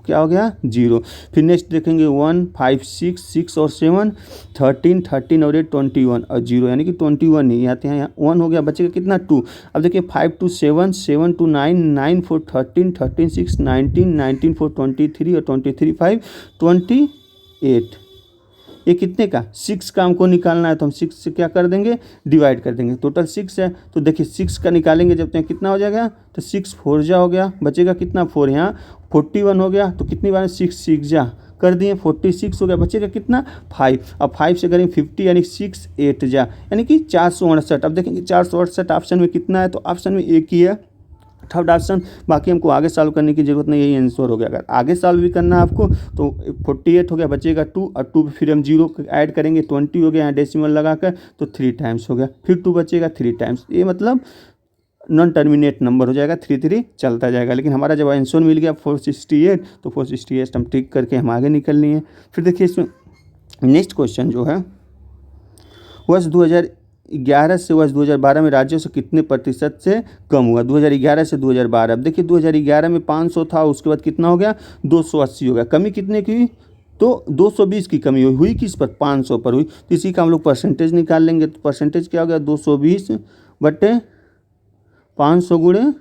[SPEAKER 1] क्या हो गया? 0। फिर नेक्स्ट देखेंगे 1 5 6 6 और 7 13 13 और 8 21 और 0, यानी कि 21 ही आते हैं। यहाँ 1 हो गया, बचेगा कितना? 2। अब देखिए 5 2 7 7 2 9 9 4 13 13 6 19 19 4 23 और 23 5 28, ये कितने का 6 का हमको निकालना है, तो हम 6 से क्या कर देंगे डिवाइड कर देंगे। टोटल 6 है, तो देखिए 6 का निकालेंगे जब तक कितना हो जाएगा, तो 6 4 जा हो गया, बचेगा कितना 4, यहाँ 41 हो गया, तो कितनी बार 6 6 जा कर दिए 46 हो गया, बचेगा कितना 5। अब 5 से करेंगे 50 यानी 6 8 जा यानी कि 468। अब देखेंगे 468 ऑप्शन में कितना है, तो ऑप्शन में एक ही है, थर्ड ऑप्शन। बाकी हमको आगे सॉल्व करने की जरूरत नहीं, यही आंसर हो गया। अगर आगे सॉल्व भी करना है आपको तो 48 हो गया, बचेगा 2, और 2 फिर हम 0 ऐड करेंगे 20 हो गया, यहाँ डेसिमल लगाकर तो 3 टाइम्स हो गया, फिर 2 बचेगा 3 टाइम्स। ये मतलब नॉन टर्मिनेट नंबर हो जाएगा, 3 3 चलता जाएगा। लेकिन हमारा जब आंसर मिल गया 468, तो 468 हम टिक करके हम आगे निकल लिए। फिर देखिए इसमें नेक्स्ट क्वेश्चन जो है, वर्ष 2011 से वर्ष 2012 में राजस्व कितने प्रतिशत से कम हुआ। 2011 से 2012, अब देखिए 2011 में 500 था, उसके बाद कितना हो गया 280 हो गया। कमी कितने की, तो 220 की कमी हुई किस पर, 500 पर हुई। तो इसी का हम लोग परसेंटेज निकाल लेंगे, तो परसेंटेज क्या हो गया 220 बटे 500 गुणे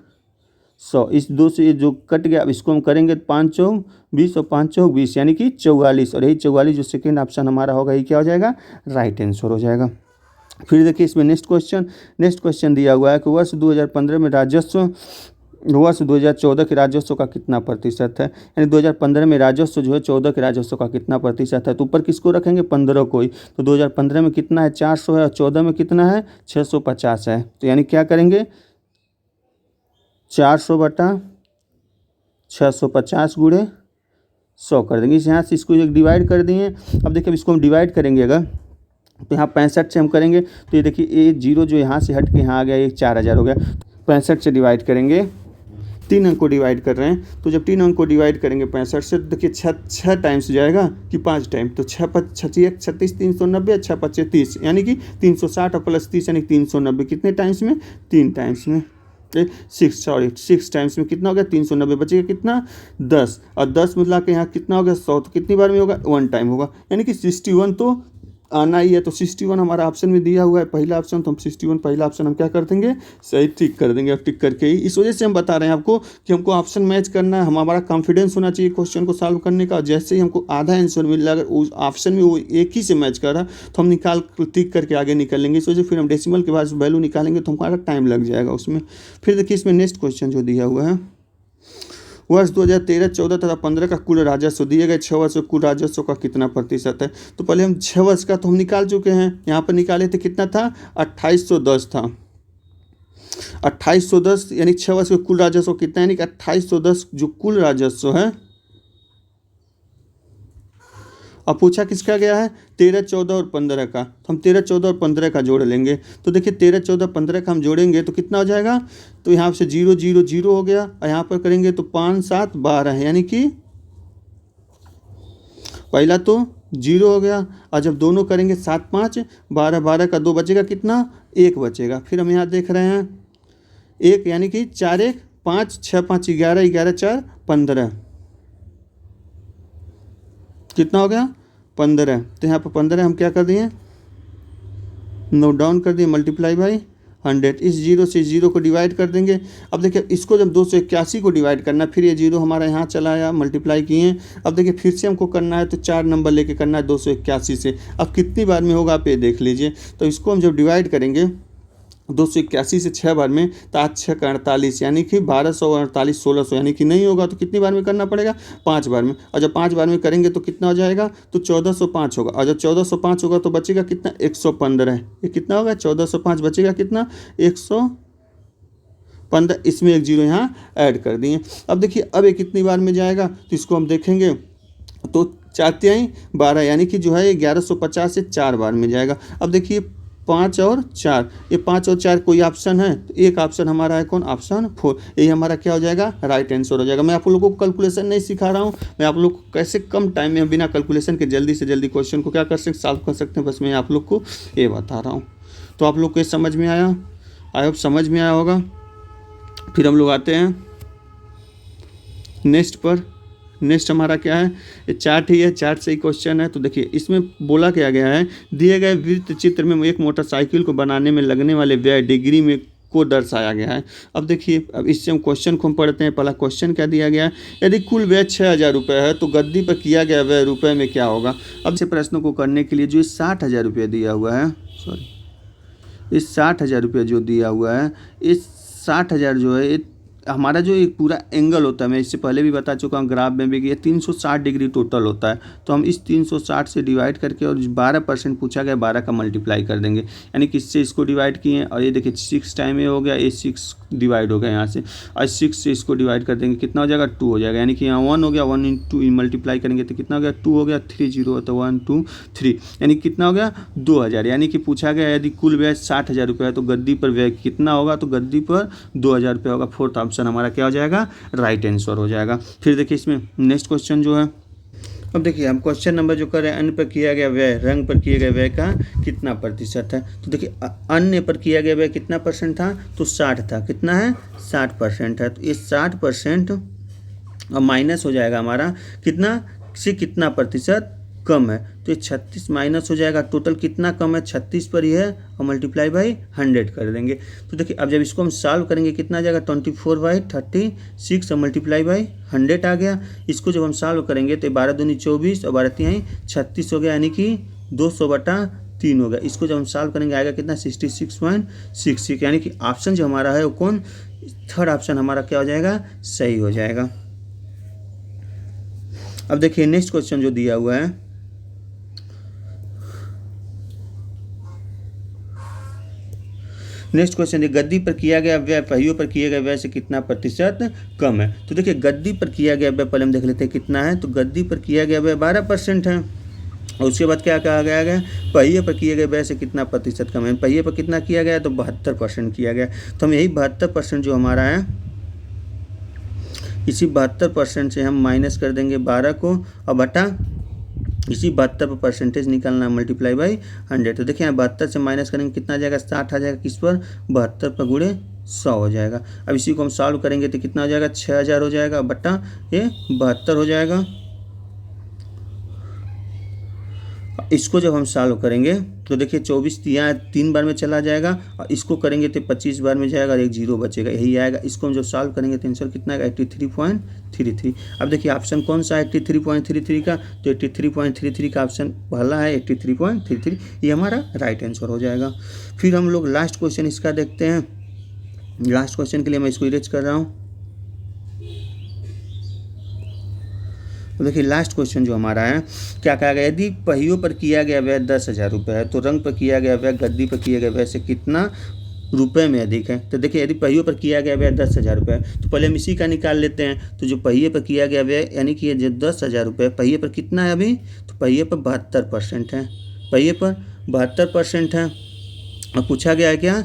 [SPEAKER 1] 100, इस 2 से ये जो कट गया, अब इसको हम करेंगे 5 चौक 20 और 5 चौक 20 यानी कि 44, और यही 44 जो सेकेंड ऑप्शन हमारा होगा ये क्या हो जाएगा राइट आंसर हो जाएगा। फिर देखिए इसमें नेक्स्ट क्वेश्चन दिया हुआ है कि वर्ष 2015 में राजस्व वर्ष 2014 के राजस्व का कितना प्रतिशत है, यानी 2015 में राजस्व जो है 14 के राजस्व का कितना प्रतिशत है। तो ऊपर किसको रखेंगे 15 को ही, तो 2015 में कितना है 400 है, और 14 में कितना है 650 है। तो यानी क्या करेंगे 400 बटा 650 गुणे 100 कर देंगे। इस यहाँ से इसको एक डिवाइड कर दिए। अब देखिए इसको हम डिवाइड करेंगे अगर, तो यहाँ 65 से हम करेंगे, तो ये देखिए ये 0 जो यहाँ से हट के यहाँ आ गया, ये 4000 हो गया। 65 से डिवाइड करेंगे, 3 अंक को डिवाइड कर रहे हैं, तो जब 3 अंक को डिवाइड करेंगे 65 से, देखिए 6 टाइम्स हो जाएगा कि 5 टाइम, तो 6 5 36 390, 6 5 30 यानी कि 360 और प्लस 30 यानी 390, कितने टाइम्स में 3 टाइम्स में 6 टाइम्स में कितना हो गया 390, बचेगा कितना 10, और 10 मिला के यहाँ कितना हो गया 100, तो कितनी बार में होगा 1 टाइम होगा, यानी कि 61 तो आना ही है। तो 61 हमारा ऑप्शन में दिया हुआ है पहला ऑप्शन, तो हम 61 पहला ऑप्शन हम क्या कर देंगे सही टिक कर देंगे। और टिक करके ही इस वजह से हम बता रहे हैं आपको कि हमको ऑप्शन मैच करना है, हमारा कॉन्फिडेंस होना चाहिए क्वेश्चन को सॉल्व करने का। जैसे ही हमको आधा आंसर मिल रहा है, अगर उस ऑप्शन में वो एक ही से मैच कर रहा तो हम निकाल टिक करके आगे निकल लेंगे। इस वजह से फिर हम डेसिमल के बाद वैल्यू निकालेंगे तो हमारा टाइम लग जाएगा उसमें। फिर देखिए इसमें नेक्स्ट क्वेश्चन जो दिया हुआ है, वर्ष 2013, 14 तथा 15 का कुल राजस्व दिए गए 6 वर्ष कुल राजस्व का कितना प्रतिशत है। तो पहले हम 6 वर्ष का तो हम निकाल चुके हैं, यहाँ पर निकाले थे कितना था 2810 था, 2810 यानी 6 वर्ष का कुल राजस्व कितना, यानी कि 2810 जो कुल राजस्व है। अब पूछा किसका गया है 13, 14 और 15 का, तो हम 13, 14 और 15 का जोड़ लेंगे। तो देखिए 13, 14, 15 का हम जोड़ेंगे तो कितना हो जाएगा, तो यहाँ से 0 0 0 हो गया, और यहाँ पर करेंगे तो 5 7 12 है, यानी कि पहला तो 0 हो गया, और जब दोनों करेंगे 7 5 12, 12 का 2 बचेगा कितना 1 बचेगा। फिर हम यहाँ देख रहे हैं 1 यानी कि 4 1 5 6 5 11 11 4 15 कितना हो गया 15। तो यहाँ पर 15 हम क्या कर दिए नोट डाउन कर दिए, मल्टीप्लाई बाई 100। इस 0 से 0 को डिवाइड कर देंगे। अब देखिए इसको जब 281 को डिवाइड करना, फिर ये 0 हमारा यहाँ चला आया, मल्टीप्लाई किए। अब देखिए फिर से हमको करना है तो 4 नंबर लेके करना है 281 से। अब कितनी बार में होगा आप ये देख लीजिए। तो इसको हम जब डिवाइड करेंगे 281 से 6 बार में, तो 8 6 का 48 यानी कि 1200 और 48 1600, यानी कि नहीं होगा तो कितनी बार में करना पड़ेगा 5 बार में। और जब 5 बार में करेंगे तो कितना हो जाएगा, तो 1405 होगा। और जब 1405 होगा तो बचेगा कितना 115, ये कितना होगा 1405 बचेगा कितना 115, इसमें एक 0 यहाँ ऐड कर दिए। अब देखिए अब ये कितनी बार में जाएगा, तो इसको हम देखेंगे तो 4 तिहाई 12 यानी कि जो है 1150 से 4 बार में जाएगा। अब देखिए 5 और 4, ये 5 और 4 कोई ऑप्शन है, तो एक ऑप्शन हमारा है कौन ऑप्शन 4, यही हमारा क्या हो जाएगा राइट आंसर हो जाएगा। मैं आप लोगों को कैलकुलेशन नहीं सिखा रहा हूँ, मैं आप लोग को कैसे कम टाइम में बिना कैलकुलेशन के जल्दी से जल्दी क्वेश्चन को क्या कर सकते सॉल्व कर सकते हैं, बस मैं आप लोग को ये बता रहा हूँ। तो आप लोग को समझ में आया, आई होप समझ में आया होगा। फिर हम लोग आते हैं नेक्स्ट पर। नेक्स्ट हमारा क्या है, ये चार्ट ही है, चार्ट से ही क्वेश्चन है। तो देखिए इसमें बोला क्या गया है, दिए गए वृत्त चित्र में एक मोटरसाइकिल को बनाने में लगने वाले व्यय डिग्री में को दर्शाया गया है। अब देखिए, अब इससे हम क्वेश्चन को हम पढ़ते हैं। पहला क्वेश्चन क्या दिया गया है, यदि कुल व्यय 6,000 रुपये है तो गद्दी पर किया गया व्यय रुपये में क्या होगा। अब से प्रश्नों को करने के लिए जो 60,000 रुपये दिया हुआ है, सॉरी, इस 60,000 रुपये जो दिया हुआ है, इस 60,000 जो है हमारा जो एक पूरा एंगल होता है, मैं इससे पहले भी बता चुका हूँ ग्राफ में भी कि ये 360 डिग्री टोटल होता है। तो हम इस 360 से डिवाइड करके और 12% पूछा गया, 12 का मल्टीप्लाई कर देंगे, यानी कि इससे इसको डिवाइड किए और ये देखिए 6 टाइम ये हो गया, ये 6 डिवाइड हो गया यहाँ से, और 6 से इसको डिवाइड कर देंगे, कितना हो जाएगा 2 हो जाएगा, यानी कि यहाँ 1 हो गया, 1 इंटू मल्टीप्लाई करेंगे तो कितना हो गया 2 हो गया, 3 0 तो 1 2 3, यानी कितना हो गया 2,000। यानी कि पूछा गया यदि कुल व्यय 60,000 रुपये है तो गद्दी पर व्यय कितना होगा, तो गद्दी पर 2,000 रुपये होगा। फोर्थ ऑप्शन हमारा क्या हो जाएगा, राइट आंसर हो जाएगा। फिर देखिए इसमें नेक्स्ट क्वेश्चन जो है, अब देखिए हम क्वेश्चन नंबर जो कर रहे हैं, अन्न पर किया गया व्यय रंग पर किए गए व्यय का कितना प्रतिशत है। तो देखिए अन्न पर किया गया व्यय कितना परसेंट था, तो 60 था, कितना है 60% है। तो ये 60% और माइनस हो जाएगा हमारा कितना से कितना प्रतिशत कम है, तो ये 36 माइनस हो जाएगा, टोटल कितना कम है 36 पर ही है, और मल्टीप्लाई बाई 100 कर देंगे। तो देखिए अब जब इसको हम सॉल्व करेंगे कितना आ जाएगा 24/36 और मल्टीप्लाई बाई 100 आ गया। इसको जब हम सॉल्व करेंगे तो 12 दूनी 24 और 12 तिहाई 36 हो गया, यानी कि 200/3 हो गया। इसको जब हम सॉल्व करेंगे आएगा कितना 66.66, यानी कि ऑप्शन जो हमारा है वो कौन, थर्ड ऑप्शन हमारा क्या हो जाएगा, सही हो जाएगा। अब देखिए नेक्स्ट क्वेश्चन जो दिया हुआ है, नेक्स्ट क्वेश्चन है गद्दी पर किया गया व्यय पहियों पर किए गए व्यय से कितना प्रतिशत कम है। तो देखिए गद्दी पर किया गया व्यय पहले हम देख लेते हैं कितना है, तो गद्दी पर किया गया व्यय 12% है, और उसके बाद क्या कहा गया है, पहिए पर किए गए व्यय से कितना प्रतिशत कम है। पहिए पर कितना किया गया, तो 72% किया गया। तो हम यही 72% जो हमारा है, इसी 72% से हम माइनस कर देंगे 12 को, और बटा इसी 72 पर परसेंटेज निकालना है, मल्टीप्लाई बाई 100। तो देखिए यहाँ 72 से माइनस करेंगे कितना आ जाएगा 60 आ जाएगा, किस पर 72 पर गुणे 100 हो जाएगा। अब इसी को हम सॉल्व करेंगे तो कितना हो जाएगा 6,000 हो जाएगा, बटा ये 72 हो जाएगा। इसको जब हम सॉल्व करेंगे तो देखिए 24 यहाँ 3 बार में चला जाएगा, और इसको करेंगे तो 25 बार में जाएगा और एक 0 बचेगा, यही आएगा। इसको हम जब सॉल्व करेंगे तो आंसर कितना आएगा 83.33। अब देखिए ऑप्शन कौन सा है 83.33 का, तो 83.33 का ऑप्शन पहला है 83.33, ये हमारा राइट आंसर हो जाएगा। फिर हम लोग लास्ट क्वेश्चन इसका देखते हैं। लास्ट क्वेश्चन के लिए मैं इसको इरेज कर रहा हूँ। तो देखिए लास्ट क्वेश्चन जो हमारा है, क्या कहा गया, यदि पहियों पर किया गया व्यय 10,000 रुपये है तो रंग पर किया गया व्यय गद्दी पर किए गए व्यय से कितना रुपए में अधिक है। तो देखिए यदि पहियों पर किया गया व्यय 10,000 रुपये है तो पहले हम इसी का निकाल लेते हैं। तो जो पहिए पर किया गया व्यय यानी कि ये जो 10,000 रुपये पहिए पर कितना है अभी, तो पहिए पर 72% है, पहिए पर 72% है। और पूछा गया है क्या,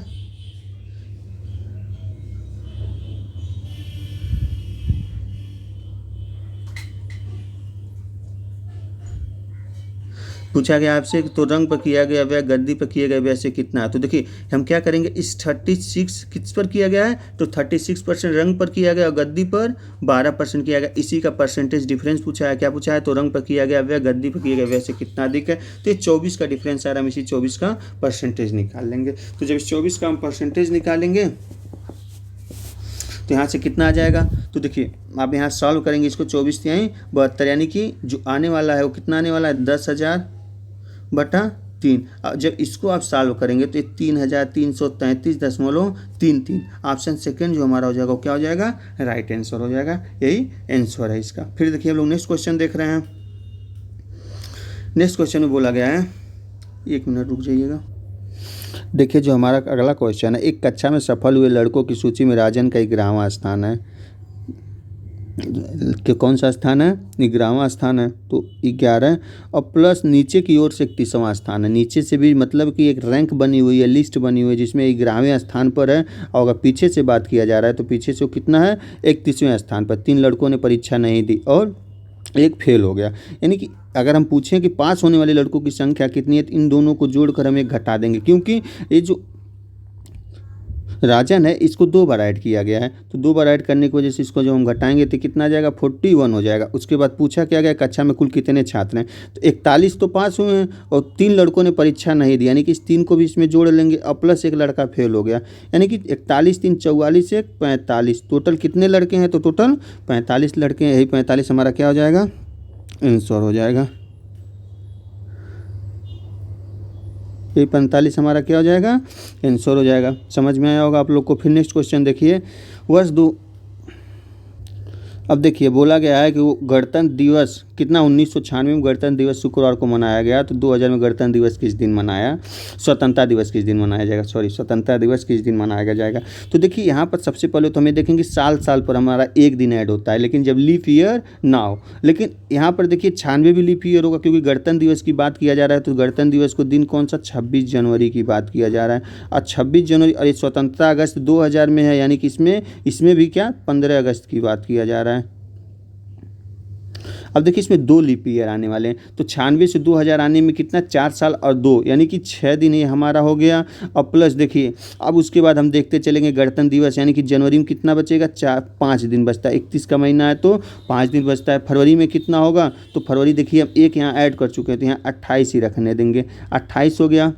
[SPEAKER 1] पूछा गया आपसे तो रंग पर किया गया व्यय गद्दी पर किए गए व्यय से कितना है। तो देखिए हम क्या करेंगे, इस 36 किस पर किया गया है, तो 36% रंग पर किया गया और गद्दी पर 12% किया गया, इसी का परसेंटेज डिफरेंस पूछा है। क्या पूछा है, तो रंग पर किया गया व्यय गद्दी पर किए गए व्यय से कितना अधिक है। तो ये 24 का डिफरेंस आ रहा है, हम इसी 24 का परसेंटेज निकाल लेंगे। तो जब इस 24 का हम परसेंटेज निकालेंगे तो यहाँ से कितना आ जाएगा, तो देखिए आप यहाँ सॉल्व करेंगे इसको 24 तिहाई 72, यानी कि जो आने वाला है वो कितना आने वाला है 10,000/3। जब इसको आप सॉल्व करेंगे तो 3,333.33 ऑप्शन सेकंड जो हमारा हो जाएगा वो क्या हो जाएगा, राइट आंसर हो जाएगा, यही आंसर है इसका। फिर देखिए हम लोग नेक्स्ट क्वेश्चन देख रहे हैं। नेक्स्ट क्वेश्चन में बोला गया है, 1 मिनट रुक जाइएगा। देखिए जो हमारा अगला क्वेश्चन है, एक कक्षा में सफल हुए लड़कों की सूची में राजन का 11वां स्थान है। कि कौन सा स्थान है, 11वां स्थान है। तो 11 और प्लस नीचे की ओर से 31वां स्थान है। नीचे से भी मतलब कि एक रैंक बनी हुई है, लिस्ट बनी हुई है जिसमें 11वें स्थान पर है। और अगर पीछे से बात किया जा रहा है तो पीछे से वो कितना है 31वें स्थान पर। 3 लड़कों ने परीक्षा नहीं दी और एक फेल हो गया। यानी कि अगर हम पूछें कि पास होने वाले लड़कों की संख्या कितनी है तो इन दोनों को जोड़कर हम एक घटा देंगे, क्योंकि ये जो राजन है, इसको 2 बार ऐड किया गया है, तो 2 बार ऐड करने की वजह से इसको जब हम घटाएंगे तो कितना आ जाएगा, 41 हो जाएगा। उसके बाद पूछा क्या गया, कक्षा में कुल कितने छात्र हैं, तो 41 तो पास हुए हैं और 3 लड़कों ने परीक्षा नहीं दी, यानी कि इस 3 को भी इसमें जोड़ लेंगे और प्लस एक लड़का फेल हो गया, यानी कि 41 3 44 1 45, टोटल कितने लड़के हैं, तो टोटल 45 लड़के हैं। यही 45 हमारा क्या हो जाएगा, आंसर हो जाएगा। ये 45 हमारा क्या हो जाएगा, आंसर हो जाएगा। समझ में आया होगा आप लोग को। फिर नेक्स्ट क्वेश्चन देखिए, वर्ष दो, अब देखिए बोला गया है कि वो गणतंत्र दिवस कितना 1996 में गणतंत्र दिवस शुक्रवार को मनाया गया, तो 2000 में गणतंत्र दिवस किस दिन मनाया, स्वतंत्रता दिवस किस दिन मनाया जाएगा, स्वतंत्रता दिवस किस दिन मनाया जाएगा। तो देखिए यहाँ पर सबसे पहले तो हमें देखेंगे साल साल पर हमारा एक दिन ऐड होता है, लेकिन जब लीप ईयर ना हो, लेकिन यहाँ पर देखिए 96 भी लीप ईयर होगा, क्योंकि गणतंत्र दिवस की बात किया जा रहा है, तो गणतंत्र दिवस को दिन कौन सा, 26 जनवरी की बात किया जा रहा है। और 26 जनवरी और ये स्वतंत्रता अगस्त 2000 में है, यानी कि इसमें भी क्या 15 अगस्त की बात किया जा रहा है। अब देखिए इसमें 2 लीप ईयर आने वाले हैं, तो 96 से 2000 आने में कितना, 4 साल और 2, यानी कि 6 दिन ये हमारा हो गया। और प्लस देखिए अब उसके बाद हम देखते चलेंगे गणतंत्र दिवस, यानी कि जनवरी में कितना बचेगा, 5 दिन बचता है, 31 का महीना है तो 5 दिन बचता है। फरवरी में कितना होगा, तो फरवरी देखिए हम एक यहाँ ऐड कर चुके हैं, तो यहाँ 28 ही रखने देंगे, 28 हो गया।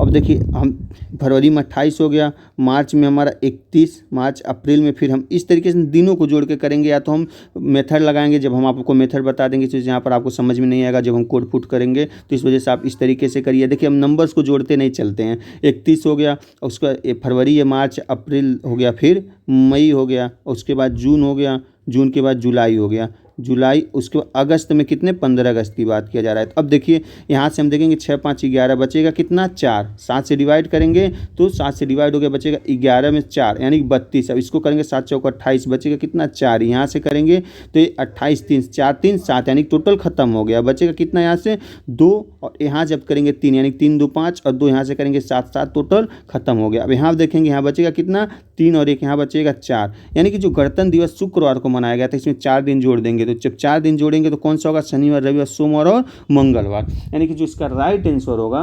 [SPEAKER 1] अब देखिए हम फरवरी में 28 हो गया, मार्च में हमारा 31, मार्च अप्रैल में फिर हम इस तरीके से दिनों को जोड़ के करेंगे, या तो हम मेथड लगाएंगे, जब हम आपको मेथड बता देंगे तो यहाँ पर आपको समझ में नहीं आएगा, जब हम कोड पुट करेंगे तो इस वजह से आप इस तरीके से करिए। देखिए हम नंबर्स को जोड़ते नहीं चलते हैं, 31 हो गया, उसका फरवरी है, मार्च अप्रैल हो गया, फिर मई हो गया, उसके बाद जून हो गया, जून के बाद जुलाई हो गया, जुलाई, उसके बाद अगस्त में कितने, 15 अगस्त की बात किया जा रहा है। तो अब देखिए यहाँ से हम देखेंगे 6 5 11 बचेगा कितना, 4, 7 से डिवाइड करेंगे तो 7 से डिवाइड हो गया, बचेगा 11 में 4 यानी 32। अब इसको करेंगे 7 चौक 28, बचेगा कितना, 4, यहाँ से करेंगे तो ये 28 3 4 3 7, यानी टोटल खत्म हो गया, बचेगा कितना यहाँ से 2, और यहाँ जब करेंगे 3, यानी 3 2 5 और 2 यहाँ से करेंगे 7 7, टोटल खत्म हो गया। अब यहाँ देखेंगे यहाँ बचेगा कितना, 3 और 1 यहाँ बचेगा 4, यानी कि जो गणतंत्र दिवस शुक्रवार को मनाया गया था इसमें 4 दिन जोड़ देंगे, तो जब 4 दिन जोड़ेंगे तो कौन सा होगा, शनिवार रविवार सोमवार और मंगलवार, यानी कि जो इसका राइट आंसर होगा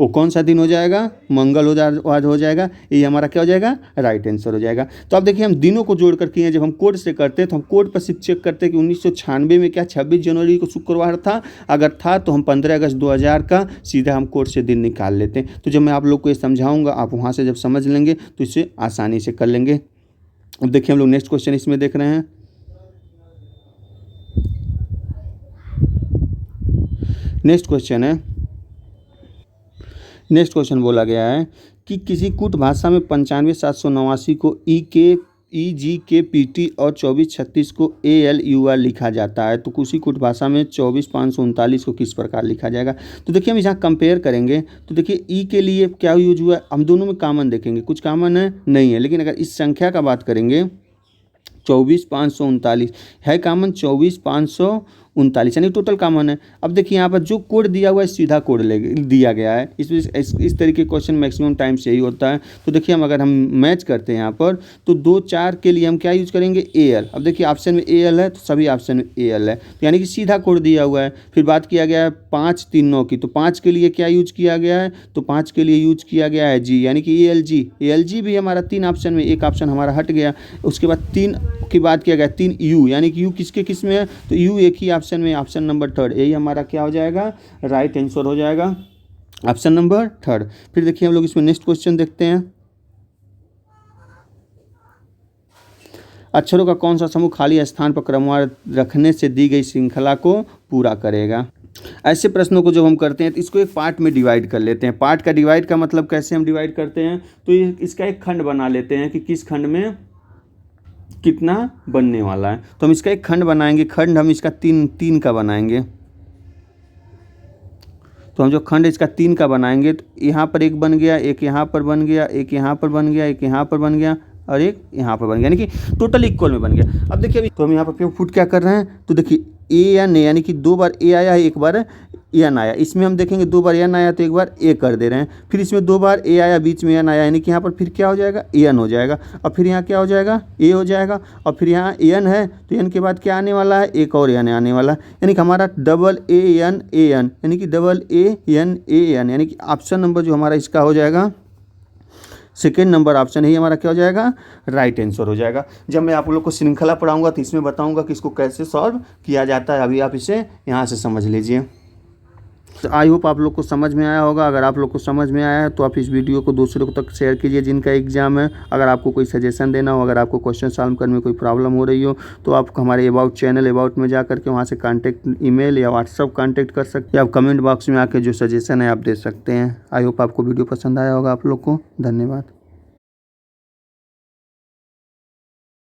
[SPEAKER 1] वो कौन सा दिन हो जाएगा, मंगलवार हो जाएगा। ये हमारा क्या हो जाएगा, राइट आंसर हो जाएगा। तो अब देखिए हम दिनों को जोड़ कर किए हैं, जब हम कोड से करते हैं तो हम कोड पर सिर्फ चेक करते हैं कि 1996 में क्या 26 जनवरी को शुक्रवार था, अगर था तो हम 15 अगस्त 2000 का सीधा हम कोड से दिन निकाल लेते हैं। तो जब मैं आप लोग को ये समझाऊंगा आप वहाँ से जब समझ लेंगे तो इसे आसानी से कर लेंगे। अब देखिए हम लोग नेक्स्ट क्वेश्चन इसमें देख रहे हैं। नेक्स्ट क्वेश्चन बोला गया है कि किसी कूट भाषा में 95 789 को EGKPT और 2436 को ALUR लिखा जाता है, तो उसी कूट भाषा में 24 539 को किस प्रकार लिखा जाएगा। तो देखिए हम यहाँ कंपेयर करेंगे तो देखिए ई के लिए क्या यूज हुआ है, हम दोनों में कॉमन देखेंगे, कुछ कॉमन है नहीं है, लेकिन अगर इस संख्या का बात करेंगे 24 539 है कॉमन, 24 539 यानी टोटल कॉमन है। अब देखिए यहाँ पर जो कोड दिया हुआ है सीधा कोड दिया गया है, इस तरीके क्वेश्चन मैक्सिमम टाइम से ही होता है। तो देखिए अगर हम मैच करते हैं यहाँ पर तो 2 4 के लिए हम क्या यूज करेंगे, AL। अब देखिए ऑप्शन में AL है तो सभी ऑप्शन में AL है, तो यानी कि सीधा कोड दिया हुआ है। फिर बात किया गया है 5 3 9 की, तो 5 के लिए क्या यूज किया गया है, तो 5 के लिए यूज किया गया है G, यानी कि ALG भी हमारा 3 ऑप्शन में, एक ऑप्शन हमारा हट गया। उसके बाद 3 की बात किया गया 3 U, यानी कि U किस में है, तो U एक ही ऑप्शन में, ऑप्शन नंबर 3, यही हमारा क्या हो जाएगा, राइट आंसर हो जाएगा, ऑप्शन नंबर 3। फिर देखिए हम लोग इसमें नेक्स्ट क्वेश्चन देखते हैं। अक्षरों का कौन सा समूह खाली स्थान पर क्रमवार रखने से दी गई श्रृंखला को पूरा करेगा। ऐसे प्रश्नों को जब हम करते हैं तो इसको एक पार्ट में डिवाइड कर लेते हैं। पार्ट का डिवाइड का मतलब कैसे हम डिवाइड करते हैं, तो इसका एक खंड बना लेते हैं कि किस खंड में कितना बनने वाला है। तो हम इसका एक खंड बनाएंगे, खंड हम इसका 3 का बनाएंगे। तो हम जो खंड इसका 3 का बनाएंगे तो यहाँ पर एक बन गया, एक यहाँ पर बन गया, एक यहाँ पर बन गया, एक यहाँ पर बन गया और एक यहाँ पर बन गया, यानी कि टोटल इक्वल में बन गया। अब देखिए अभी तो हम यहाँ पर पुट क्या कर रहे हैं, तो देखिए AN यानी कि 2 बार A आया है, 1 बार N आया। इसमें हम देखेंगे 2 बार N आया तो 1 बार A कर दे रहे हैं, फिर इसमें 2 बार A आया, बीच में N आया, यानी कि यहाँ पर फिर क्या हो जाएगा, N हो जाएगा, और फिर यहाँ क्या हो जाएगा, A हो जाएगा, और फिर यहाँ N है तो N के बाद क्या आने वाला है, एक और N आने वाला है, यानी कि हमारा AAN यानी कि AAN, यानी कि ऑप्शन नंबर जो हमारा इसका हो जाएगा सेकेंड नंबर ऑप्शन ही हमारा क्या हो जाएगा, राइट आंसर हो जाएगा। जब मैं आप लोग को श्रृंखला पढ़ाऊंगा तो इसमें बताऊंगा कि इसको कैसे सॉल्व किया जाता है। अभी आप इसे यहाँ से समझ लीजिए। आई होप आप लोग को समझ में आया होगा। अगर आप लोग को समझ में आया है तो आप इस वीडियो को दूसरों तक शेयर कीजिए जिनका एग्जाम है। अगर आपको कोई सजेशन देना हो, अगर आपको क्वेश्चन सॉल्व करने में कोई प्रॉब्लम हो रही हो तो आप हमारे अबाउट चैनल अबाउट में जा करके वहाँ से कांटेक्ट ईमेल या व्हाट्सअप कांटेक्ट कर सकते हैं। आप कमेंट बॉक्स में आके जो सजेशन है आप दे सकते हैं। आई होप आपको वीडियो पसंद आया होगा। आप लोग को धन्यवाद।